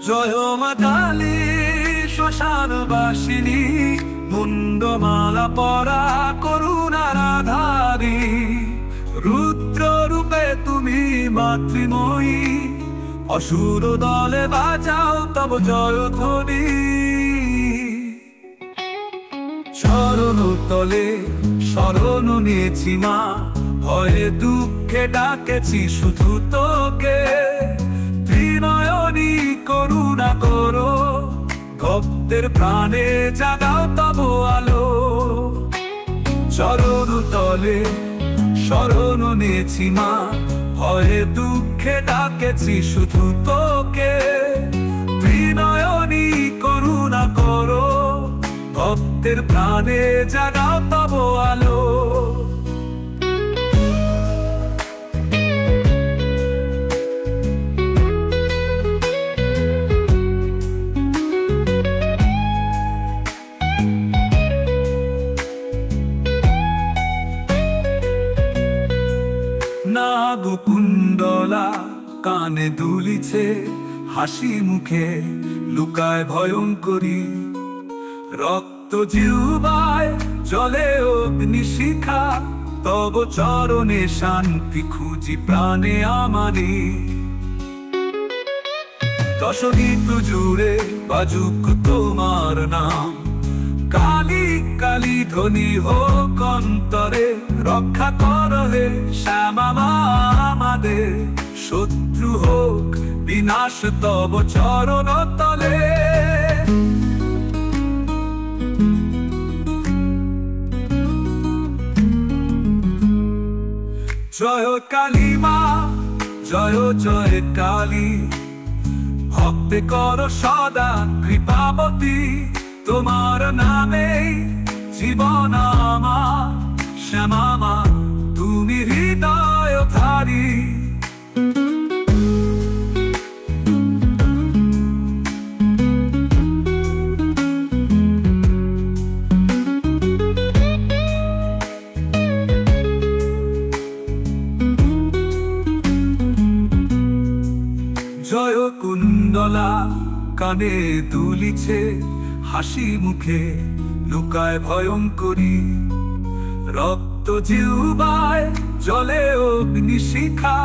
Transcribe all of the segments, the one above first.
জয় মা কালী শ্মশানবাসিনী, মুন্ডমালা পরা করুণার আধারী, রুদ্র রূপে তুমি মাতৃময়ী, অসুর দলে বাজাও তব জয়ধ্বনি। চরণ তলে শরণ নিয়েছি মা, ভয়ে দুঃখে ডাকেছি শুধু তোকে, ত্রিনয়নী করুণা করো, ভক্তের প্রাণে জাগাও তব আলো। চরণ তলে শরণ নিয়েছি মা, ভয়ে দুঃখে ডাকেছি শুধু তোকে, ত্রিনয়নী করুণা করো, ভক্তের প্রাণে জাগাও তব আলো। নাগকুণ্ডলা কানে দুলিছে, হাসি মুখে লুকায় ভয়ঙ্করী, রক্ত জিহ্বায় জ্বলে অগ্নিশিখা, তব চরণে শান্তি খুঁজি প্রাণে আমারি। দশদিক জুড়ে বাজুক তোমার নাম, কালী কালী ধ্বনি হোক অন্তরে, রক্ষা কর হে শ্যামা মা আমাদের, শত্রু হোক বিনাশ তব চরণ তলে। জয় কালী মা, জয় জয় কালী, ভক্তে কর সদা কৃপাবতী, তোমার নামে জীবন আমার, শ্যামা মা তুমি হৃদয় ধারী। জয় কুণ্ডলা কানে দুলিছে, হাসি মুখে লুকায় ভয়ঙ্করী, রক্ত জিহ্বায় জ্বলে অগ্নিশিখা,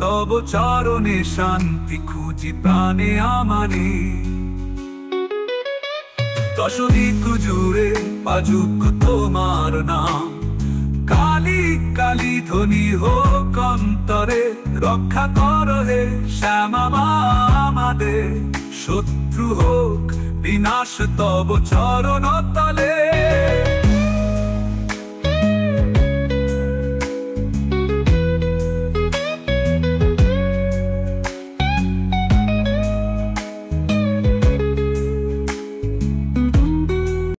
তব চরণে শান্তি খুঁজি প্রাণে আমারি। দশদিক জুড়ে বাজুক তোমার নাম, কালী কালী ধ্বনি হোক অন্তরে, রক্ষা কর হে শ্যামা মা আমাদের, শত্রু হোক বিনাশ তব চরণ তলে।